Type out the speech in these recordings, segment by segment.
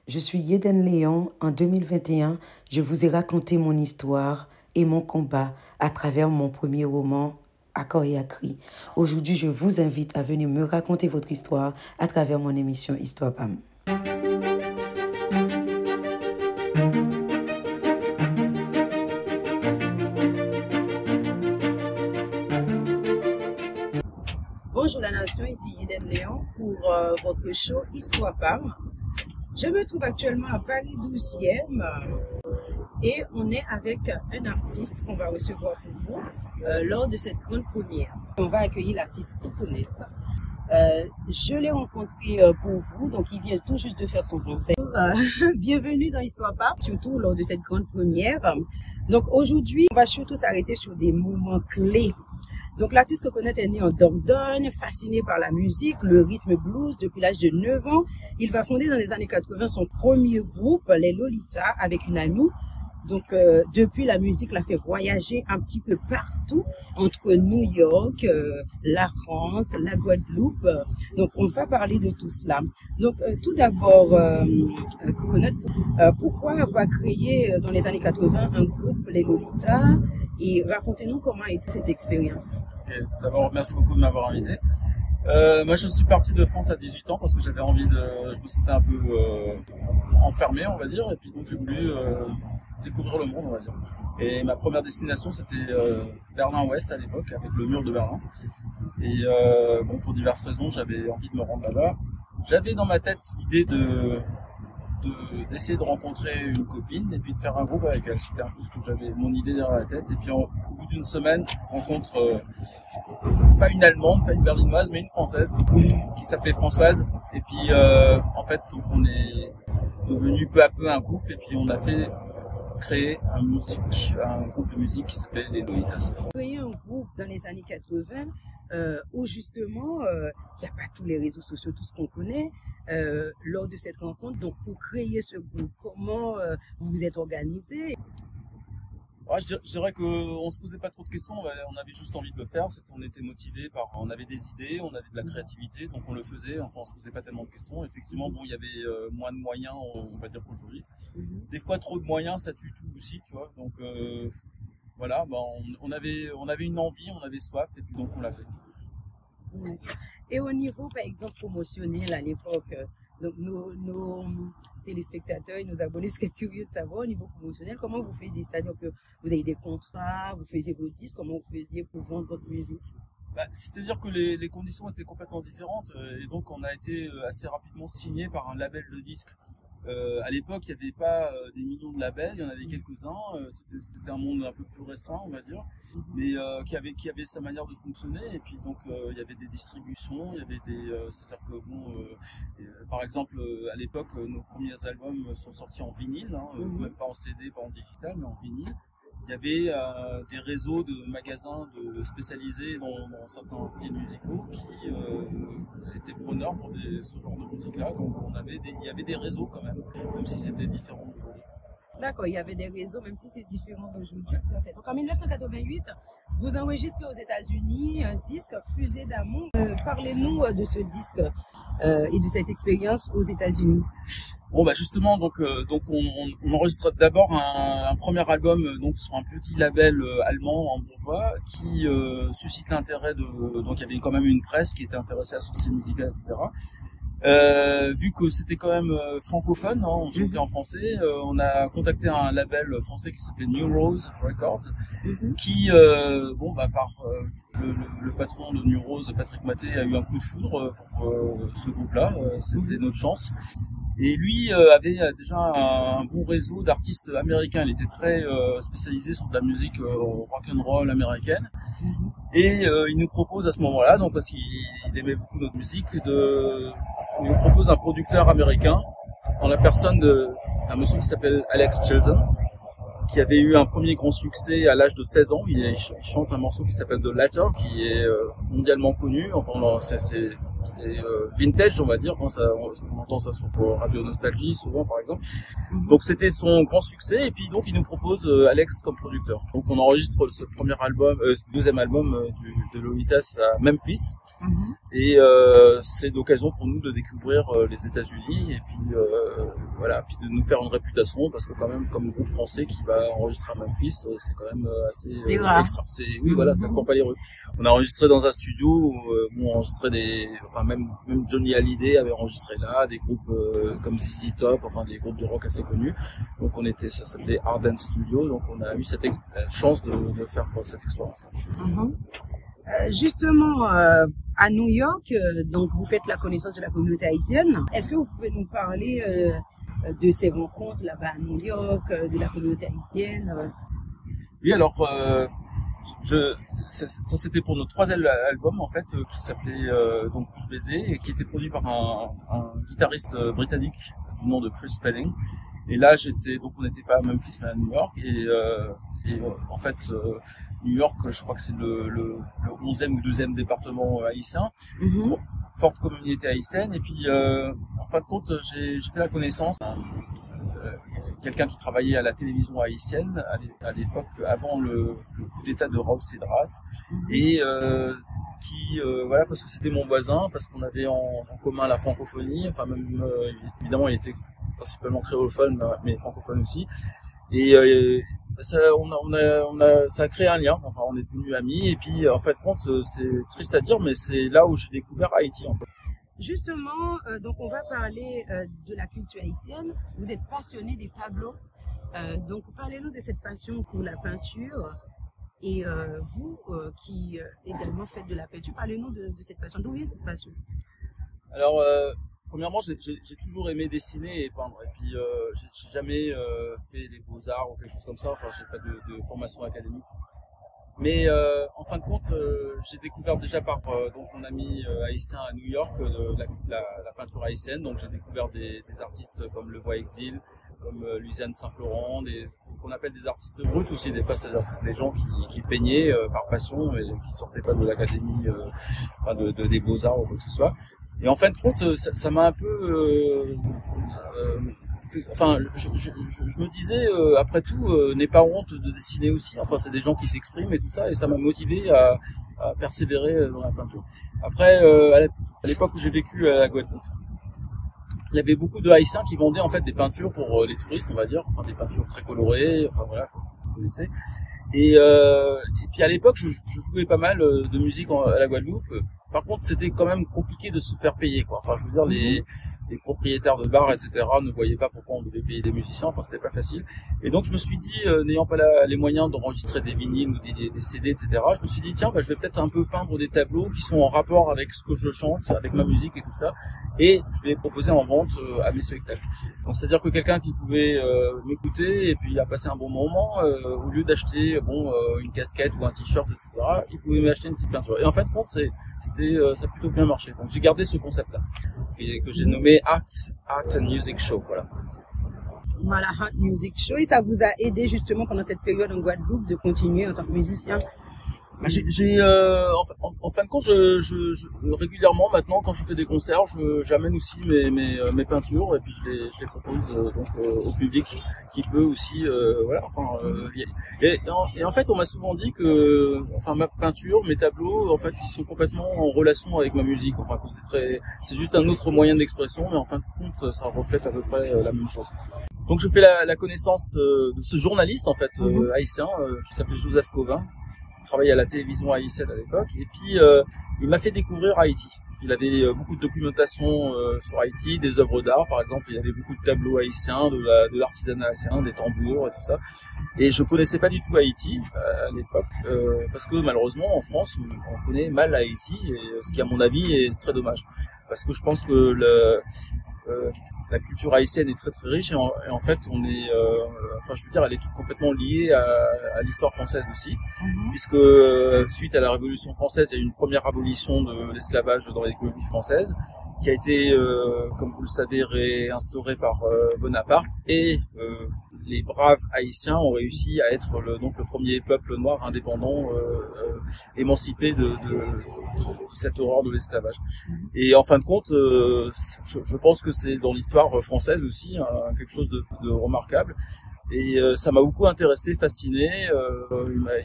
Je suis Yeden Léon. En 2021, je vous ai raconté mon histoire et mon combat à travers mon premier roman, À corps et à cri. Aujourd'hui, je vous invite à venir me raconter votre histoire à travers mon émission Histoire PAM. Bonjour la nation, ici Yeden Léon pour votre show Histoire PAM. Je me trouve actuellement à Paris 12e et on est avec un artiste qu'on va recevoir pour vous lors de cette grande première. On va accueillir l'artiste Coconut. Je l'ai rencontré pour vous, donc il vient tout juste de faire son concert. Bienvenue dans Histoire PAM, surtout lors de cette grande première. Donc aujourd'hui, on va surtout s'arrêter sur des moments clés. Donc l'artiste Coconut est né en Dordogne, fasciné par la musique, le rythme blues depuis l'âge de 9 ans. Il va fonder dans les années 80 son premier groupe, les Lolitas, avec une amie. Donc depuis, la musique l'a fait voyager un petit peu partout, entre New York, la France, la Guadeloupe. Donc on va parler de tout cela. Donc tout d'abord, Coconut, pourquoi avoir créé dans les années 80 un groupe, les Lolitas? Et racontez-nous comment a été cette expérience. Okay. D'abord, merci beaucoup de m'avoir invité. Moi, je suis parti de France à 18 ans parce que j'avais envie de... Je me sentais un peu enfermé, on va dire, et puis donc j'ai voulu découvrir le monde, on va dire. Et ma première destination, c'était Berlin-Ouest à l'époque, avec le mur de Berlin. Et bon, pour diverses raisons, j'avais envie de me rendre là-bas. J'avais dans ma tête l'idée d'essayer de rencontrer une copine et puis de faire un groupe avec elle. C'était un peu ce que j'avais, mon idée derrière la tête. Et puis au bout d'une semaine, je rencontre pas une Allemande, pas une Berlinoise, mais une Française qui s'appelait Françoise. Et puis en fait, donc on est devenu peu à peu un couple et puis on a fait créer un groupe de musique qui s'appelait les Lolitas. Créer un groupe dans les années 80 où justement il n'y a pas tous les réseaux sociaux, tout ce qu'on connaît. Lors de cette rencontre, donc pour créer ce groupe, comment vous vous êtes organisé? Ouais, je dirais qu'on se posait pas trop de questions, on avait juste envie de le faire, on était motivé on avait des idées, on avait de la créativité, donc on le faisait, enfin on se posait pas tellement de questions. Effectivement, bon, il y avait moins de moyens, on va dire qu'aujourd'hui. Des fois trop de moyens, ça tue tout aussi, tu vois, donc voilà, bah, on avait une envie, on avait soif, et puis donc on l'a fait. Et au niveau, par exemple, promotionnel à l'époque, donc nos téléspectateurs et nos abonnés seraient curieux de savoir au niveau promotionnel, comment vous faisiez? C'est-à-dire que vous avez des contrats, vous faisiez vos disques, comment vous faisiez pour vendre votre musique? Bah, c'est-à-dire que les conditions étaient complètement différentes et donc on a été assez rapidement signé par un label de disques. À l'époque, il n'y avait pas des millions de labels, il y en avait quelques-uns. C'était un monde un peu plus restreint, on va dire, mais qui avait sa manière de fonctionner. Et puis donc, il y avait des distributions, il y avait c'est-à-dire que bon, par exemple, à l'époque, nos premiers albums sont sortis en vinyle, hein, même pas en CD, pas en digital, mais en vinyle. Il y avait des réseaux de magasins spécialisés dans certains styles musicaux qui étaient preneurs pour ce genre de musique-là. Donc il y avait des réseaux quand même si c'était différent d'aujourd'hui. D'accord, il y avait des réseaux, même si c'est différent d'aujourd'hui. Tout à fait. Donc en 1988, vous enregistrez aux États-Unis un disque, Fusée d'amour. Parlez-nous de ce disque et de cette expérience aux États-Unis. Bon bah justement donc on enregistre d'abord un premier album donc sur un petit label allemand en bourgeois qui suscite l'intérêt donc il y avait quand même une presse qui était intéressée à son style musical, etc. Vu que c'était quand même francophone, hein, on chantait en français, on a contacté un label français qui s'appelait New Rose Records, qui, bon, bah, par le patron de New Rose, Patrick Maté, a eu un coup de foudre pour ce groupe-là, c'était notre chance. Et lui avait déjà un bon réseau d'artistes américains, il était très spécialisé sur de la musique rock'n'roll américaine. Et il nous propose à ce moment-là, donc parce qu'il aimait beaucoup notre musique, il nous propose un producteur américain en la personne d'un monsieur qui s'appelle Alex Chilton, qui avait eu un premier grand succès à l'âge de 16 ans. Il chante un morceau qui s'appelle The Latter, qui est mondialement connu. Enfin, c'est vintage, on va dire. On entend ça sur Radio Nostalgie, souvent, par exemple. Donc, c'était son grand succès. Et puis, donc, il nous propose Alex comme producteur. Donc, on enregistre ce deuxième album de Lolitas à Memphis. Et c'est l'occasion pour nous de découvrir les États-Unis et puis voilà, puis de nous faire une réputation, parce que quand même, comme groupe français qui va enregistrer à Memphis, c'est quand même assez extra. Oui, voilà, ça court pas les rues. On a enregistré dans un studio où on enregistrait même Johnny Hallyday avait enregistré là, des groupes comme ZZ Top, enfin des groupes de rock assez connus. Donc ça s'appelait Ardent Studio, donc on a eu cette chance de faire cette expérience. Justement, à New York, donc vous faites la connaissance de la communauté haïtienne. Est-ce que vous pouvez nous parler de ces rencontres là-bas à New York, de la communauté haïtienne? Oui, alors ça c'était pour notre troisième album en fait, qui s'appelait donc Bouche Baisée, et qui était produit par un guitariste britannique du nom de Chris Spelling. Et là on n'était pas à Memphis mais à New York, et en fait New York, je crois que c'est le 11e ou 12e département haïtien, forte communauté haïtienne. Et puis en fin de compte j'ai fait la connaissance quelqu'un qui travaillait à la télévision haïtienne à l'époque avant le coup d'état de Raoul Cedras, et qui voilà, parce que c'était mon voisin, parce qu'on avait en commun la francophonie, enfin même évidemment il était principalement créolophone mais francophone aussi, et ça a créé un lien, enfin on est devenus amis, et puis en fait compte, c'est triste à dire, mais c'est là où j'ai découvert Haïti en fait. Justement, donc on va parler de la culture haïtienne. Vous êtes passionné des tableaux, donc parlez-nous de cette passion pour la peinture, et vous qui également faites de la peinture, parlez-nous de cette passion. D'où vient cette passion? Alors premièrement, j'ai toujours aimé dessiner et peindre, et puis j'ai jamais fait les beaux-arts ou quelque chose comme ça, enfin j'ai pas de formation académique. Mais en fin de compte, j'ai découvert déjà par donc mon ami haïtien à New York la peinture haïtienne. Donc j'ai découvert des artistes comme Le Voix Exil, comme Luciane Saint-Florent, qu'on appelle des artistes bruts aussi. Des fois, c'est-à-dire que c'est des gens qui peignaient par passion et qui sortaient pas de l'académie, des beaux-arts ou quoi que ce soit. Et en fin de compte, ça m'a un peu enfin, je me disais, après tout, n'aie pas honte de dessiner aussi. Enfin, c'est des gens qui s'expriment et tout ça, et ça m'a motivé à persévérer dans la peinture. Après, à l'époque où j'ai vécu à la Guadeloupe, il y avait beaucoup de Haïtiens qui vendaient en fait des peintures pour les touristes, on va dire, enfin des peintures très colorées, enfin voilà, vous connaissez. Et puis à l'époque, je jouais pas mal de musique à la Guadeloupe. Par contre, c'était quand même compliqué de se faire payer, quoi. Enfin, je veux dire, les propriétaires de bars, etc., ne voyaient pas pourquoi on devait payer des musiciens. Enfin, c'était pas facile. Et donc, je me suis dit, n'ayant pas les moyens d'enregistrer des vinyles ou des CD, etc., je me suis dit, tiens, je vais peut-être un peu peindre des tableaux qui sont en rapport avec ce que je chante, avec ma musique et tout ça, et je vais les proposer en vente à mes spectacles. Donc, c'est-à-dire que quelqu'un qui pouvait m'écouter et puis passer un bon moment, au lieu d'acheter une casquette ou un t-shirt, etc., il pouvait m'acheter une petite peinture. Et en fait, compte, ça a plutôt bien marché. Donc j'ai gardé ce concept-là, que j'ai nommé Art and Music Show. Voilà. Voilà, Art Music Show. Et ça vous a aidé justement pendant cette période en Guadeloupe de continuer en tant que musicien? En fin de compte, régulièrement maintenant, quand je fais des concerts, j'amène aussi mes peintures, et puis je les propose donc au public qui peut aussi voilà, enfin et en fait on m'a souvent dit que ma peinture, mes tableaux, en fait ils sont complètement en relation avec ma musique, enfin que c'est juste un autre moyen d'expression, mais en fin de compte ça reflète à peu près la même chose. Donc je fais la connaissance de ce journaliste en fait haïtien qui s'appelait Joseph Covin. Il travaillait à la télévision haïtienne à l'époque, et puis il m'a fait découvrir Haïti. Il avait beaucoup de documentation sur Haïti, des œuvres d'art par exemple, il y avait beaucoup de tableaux haïtiens, de l'artisanat haïtien, des tambours et tout ça. Et je connaissais pas du tout Haïti à l'époque, parce que malheureusement en France on connaît mal Haïti, et ce qui à mon avis est très dommage. Parce que je pense que la culture haïtienne est très très riche, et en fait on est, je veux dire, elle est complètement liée à l'histoire française aussi, puisque suite à la Révolution française, il y a eu une première abolition de l'esclavage dans les colonies françaises, qui a été, comme vous le savez, réinstaurée par Bonaparte, et les braves haïtiens ont réussi à être donc le premier peuple noir indépendant, émancipé de cette horreur de l'esclavage. Et en fin de compte, je pense que c'est dans l'histoire française aussi quelque chose de remarquable. Et ça m'a beaucoup intéressé, fasciné.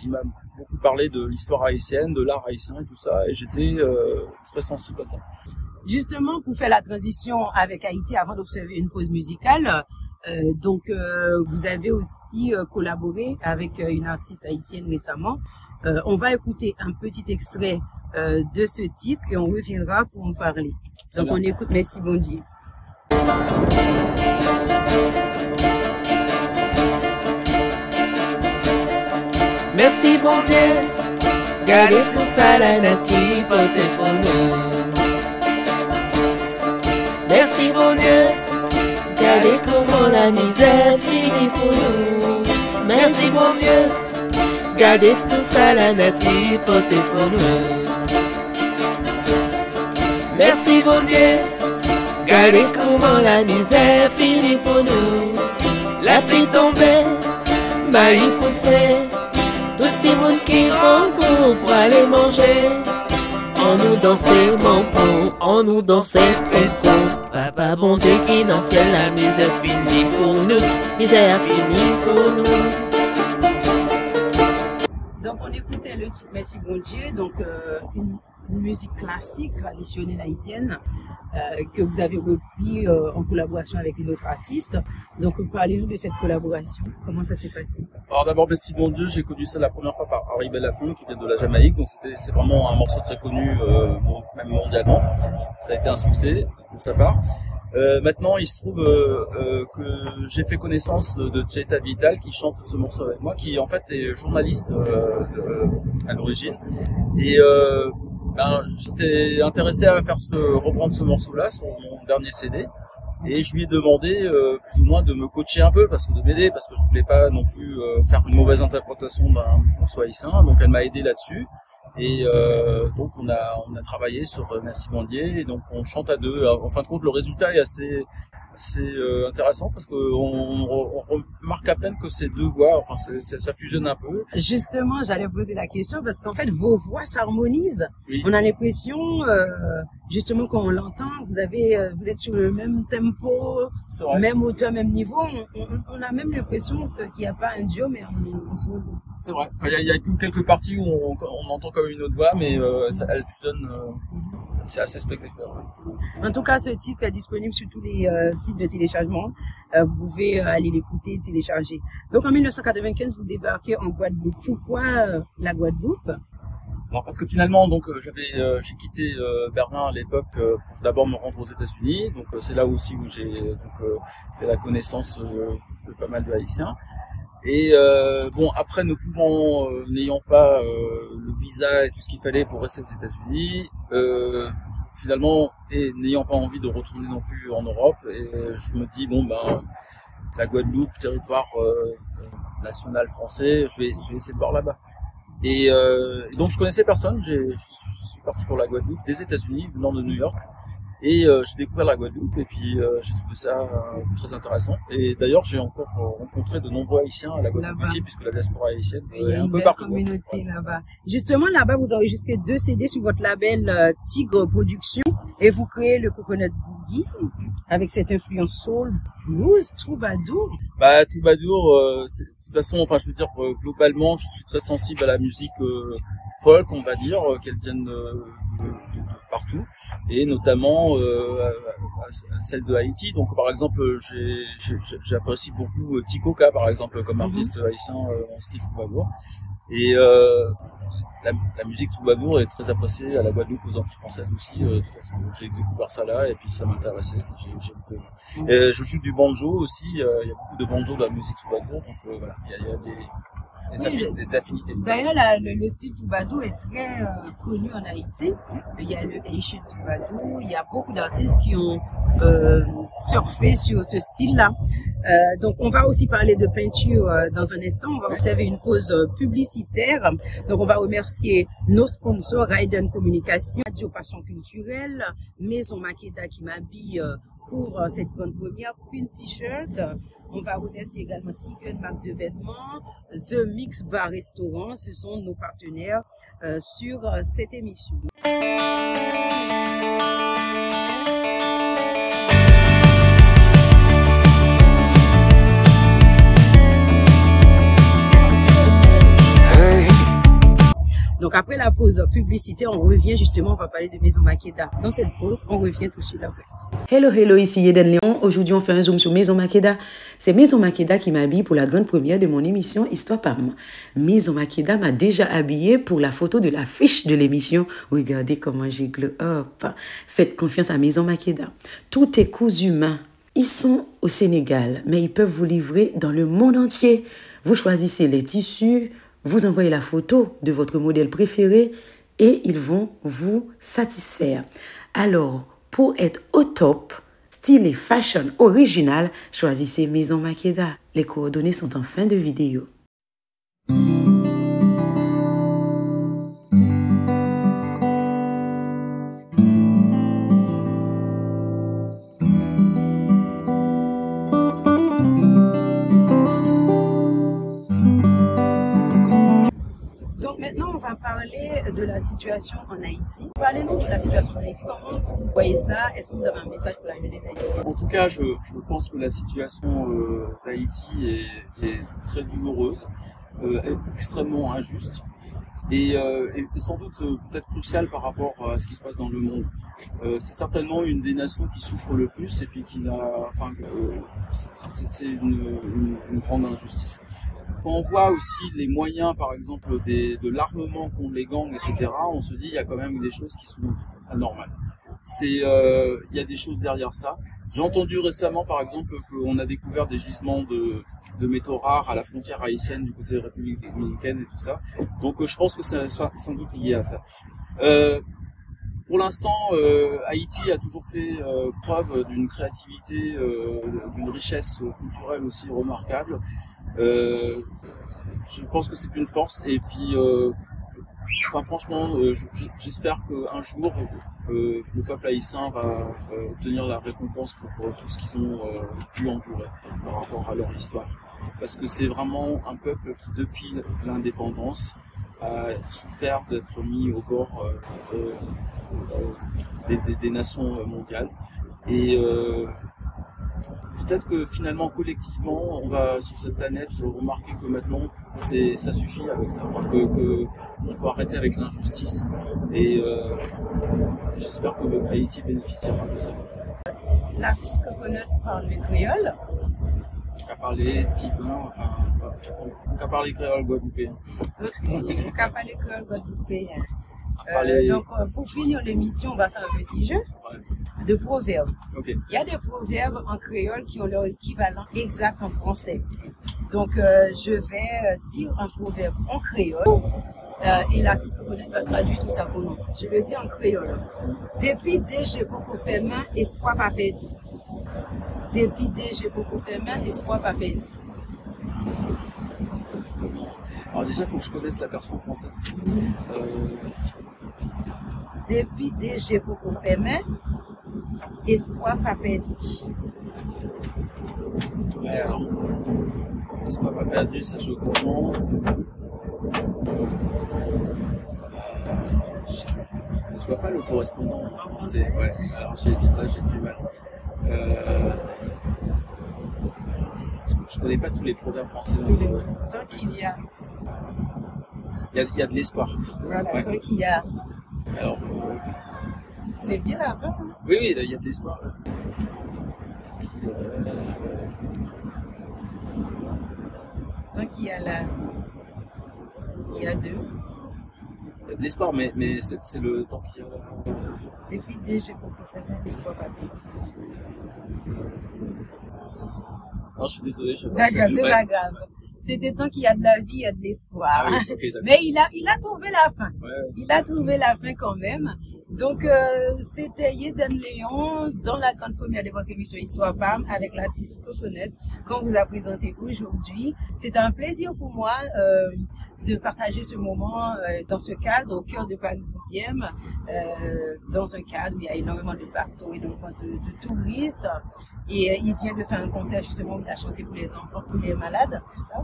Il m'a beaucoup parlé de l'histoire haïtienne, de l'art haïtien et tout ça, et j'étais très sensible à ça. Justement, pour faire la transition avec Haïti, avant d'observer une pause musicale, vous avez aussi collaboré avec une artiste haïtienne récemment. On va écouter un petit extrait de ce titre et on reviendra pour en parler. Donc on écoute Merci bon Dieu. Merci bon Dieu, gardez tout ça la nature portez pour nous. Merci bon Dieu, gardez comment la misère finit pour nous. Merci bon Dieu, gardez tout ça la nature portez pour nous. Merci bon Dieu, gardez comment la misère finit pour nous. La pluie tombée, maïs poussé, tout le monde qui rencontre pour aller manger. On nous dansait mon pont, on nous dansait pétro. Papa bon Dieu qui dans le ciel, la misère finit pour nous, misère finie pour nous. Donc on écoutait le titre Merci bon Dieu, donc une musique classique traditionnelle haïtienne que vous avez repris en collaboration avec une autre artiste. Donc parlez-nous de cette collaboration, comment ça s'est passé? Alors d'abord Merci bon Dieu, j'ai connu ça la première fois par Harry Belafonte qui vient de la Jamaïque, donc c'est vraiment un morceau très connu même mondialement. Ça a été un succès de sa part. Maintenant il se trouve que j'ai fait connaissance de Cheta Vital qui chante ce morceau avec moi, qui en fait est journaliste à l'origine, et j'étais intéressé à reprendre ce morceau-là sur mon dernier CD, et je lui ai demandé plus ou moins de me coacher un peu, de m'aider, parce que je voulais pas non plus faire une mauvaise interprétation d'un morceau haïtien. Donc elle m'a aidé là-dessus, et donc on a travaillé sur Merci bon Dieu, et donc on chante à deux. En fin de compte, le résultat est assez intéressant parce qu'on remarque à peine que ces deux voix, ça fusionne un peu. Justement, j'allais poser la question parce qu'en fait, vos voix s'harmonisent. Oui. On a l'impression, justement, quand on l'entend, vous êtes sur le même tempo, même hauteur, même niveau. On a même l'impression qu'il n'y a pas un duo, mais on se rejoint. C'est vrai. Il y a que quelques parties où on entend comme une autre voix, mais elle fusionne. C'est assez spectaculaire. En tout cas, ce titre est disponible sur tous les sites de téléchargement. Vous pouvez aller l'écouter, télécharger. Donc en 1995, vous débarquez en Guadeloupe. Pourquoi la Guadeloupe? Alors parce que finalement, donc j'ai quitté Berlin à l'époque pour d'abord me rendre aux États-Unis. Donc c'est là aussi où j'ai fait la connaissance de pas mal de Haïtiens. Et après n'ayant pas le visa et tout ce qu'il fallait pour rester aux États-Unis, finalement, et n'ayant pas envie de retourner non plus en Europe, et je me dis la Guadeloupe, territoire national français, je vais essayer de voir là-bas. Et donc je connaissais personne, je suis parti pour la Guadeloupe, des États-Unis, venant de New York. Et j'ai découvert la Guadeloupe, et puis j'ai trouvé ça très intéressant. Et d'ailleurs, j'ai encore rencontré de nombreux Haïtiens à la Guadeloupe aussi, puisque la diaspora haïtienne est un peu partout. Il y a une belle communauté là-bas. Justement, là-bas, vous enregistrez 2 CD sur votre label Tigre Productions, et vous créez le Coconut Boogie avec cette influence soul, blues, troubadour. Troubadour, de toute façon, je veux dire, globalement, je suis très sensible à la musique folk, on va dire, qu'elle vienne de partout, et notamment à celle de Haïti. Donc par exemple, j'apprécie beaucoup Tikoka, par exemple, comme artiste haïtien en style troubadour. Et la musique troubadour est très appréciée à la Guadeloupe, aux Antilles françaises aussi. De toute façon, j'ai découvert ça là, et puis ça m'intéressait. J'ai beaucoup aimé. Je joue du banjo aussi. Il y a beaucoup de banjo dans la musique troubadour, donc voilà, il y a des affinités. D'ailleurs, le style troubadour est très connu en Haïti. Il y a le Haitian troubadour. Il y a beaucoup d'artistes qui ont surfé sur ce style-là. Donc, on va aussi parler de peinture dans un instant. On va observer une pause publicitaire. Donc, on va remercier nos sponsors, Raiden Communication, Radio Passion Culturelle, Maison Makeda qui m'habille pour cette grande première, une t-shirt. On va remercier également Tigun, marque de vêtements, The Mix Bar Restaurant. Ce sont nos partenaires sur cette émission. après la pause publicité, on revient justement, on va parler de Maison Makeda. Dans cette pause, on revient tout de suite après. Hello, ici Yeden Léon. Aujourd'hui, on fait un zoom sur Maison Makeda. C'est Maison Makeda qui m'habille pour la grande première de mon émission Histoire Pam. Maison Makeda m'a déjà habillée pour la photo de l'affiche de l'émission. Regardez comment j'ai glow up. Faites confiance à Maison Makeda. Tout est cousu main. Ils sont au Sénégal, mais ils peuvent vous livrer dans le monde entier. Vous choisissez les tissus, vous envoyez la photo de votre modèle préféré et ils vont vous satisfaire. Alors, pour être au top, style et fashion original, choisissez Maison Makeda. Les coordonnées sont en fin de vidéo. Maintenant, on va parler de la situation en Haïti. Parlez-nous de la situation en Haïti. Comment vous voyez cela? Est-ce que vous avez un message pour la jeunesse haïtienne? En tout cas, je pense que la situation d'Haïti est très douloureuse, extrêmement injuste et sans doute peut-être cruciale par rapport à ce qui se passe dans le monde. C'est certainement une des nations qui souffre le plus et puis qui c'est une grande injustice. Quand on voit aussi les moyens, par exemple, de l'armement qu'ont les gangs, etc., on se dit qu'il y a quand même des choses qui sont anormales. Il y a des choses derrière ça. J'ai entendu récemment, par exemple, qu'on a découvert des gisements de métaux rares à la frontière haïtienne du côté de la République dominicaine et tout ça. Donc je pense que c'est sans doute lié à ça. Pour l'instant, Haïti a toujours fait preuve d'une créativité, d'une richesse culturelle aussi remarquable. Je pense que c'est une force et puis franchement j'espère qu'un jour le peuple haïtien va obtenir la récompense pour tout ce qu'ils ont pu endurer par rapport à leur histoire, parce que c'est vraiment un peuple qui depuis l'indépendance a souffert d'être mis au bord des nations mondiales et peut-être que finalement, collectivement, on va sur cette planète remarquer que maintenant, ça suffit avec ça. Enfin, il faut arrêter avec l'injustice. Et j'espère que Haïti bénéficiera de ça. L'artiste Coconut parle le créole. On a parlé tibétain, enfin, on a parlé créole guadeloupéen. On a parlé créole guadeloupéen. Donc, pour finir l'émission, on va faire un petit jeu de proverbes. Okay. Il y a des proverbes en créole qui ont leur équivalent exact en français. Donc, je vais dire un proverbe en créole et l'artiste Coconut va traduire tout ça pour nous. Je le dis en créole. Depuis déjà beaucoup fait main, espoir pas perdu. Depuis déjà beaucoup fait main, espoir pas perdu. Alors déjà, il faut que je connaisse la version française. Depuis déjà beaucoup fait main, espoir pas perdu. Ouais, alors, espoir pas perdu, ça joue comment? Je vois pas le correspondant en français. Ouais, alors j'ai du mal. Je connais pas tous les proverbes français. Tant qu'il y a. Il y a de l'espoir. Voilà, ouais. Tant qu'il y a. Alors, c'est bien la fin. Hein? Oui, il y a de l'espoir. Tant qu'il y a là, il y a deux. Il y a de l'espoir, mais c'est le temps qu'il y a là. Et puis déjà beaucoup faire l'espoir pas vite. Non, je suis désolé, je sais pas. D'accord, c'est pas grave. C'était tant qu'il y a de la vie, il y a de l'espoir. Ah oui, okay, mais il a trouvé la fin. Ouais. Il a trouvé la fin quand même. Donc, c'était Yeden Léon dans la grande première de votre émission Histoire Pam avec l'artiste Coconut qu'on vous a présenté aujourd'hui. C'est un plaisir pour moi de partager ce moment dans ce cadre au cœur de Paris 12e, dans un cadre où il y a énormément de bateaux, énormément de touristes. Et il vient de faire un concert justement où il a chanté pour les enfants, pour les malades, c'est ça.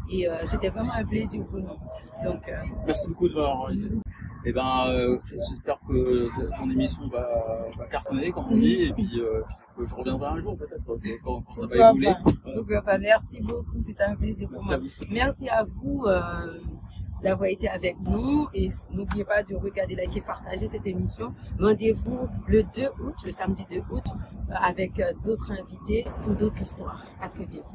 Et c'était vraiment un plaisir pour nous. Donc, merci beaucoup de m'avoir réalisé. Eh ben, j'espère que ton émission va cartonner, comme on dit, et puis que je reviendrai un jour peut-être quand ça va évoluer. Pourquoi pas. Merci beaucoup, c'était un plaisir pour moi. Merci à vous. Merci à vous d'avoir été avec nous et n'oubliez pas de regarder, liker, partager cette émission. Rendez-vous le 2 août, le samedi 2 août, avec d'autres invités pour d'autres histoires. À très bientôt.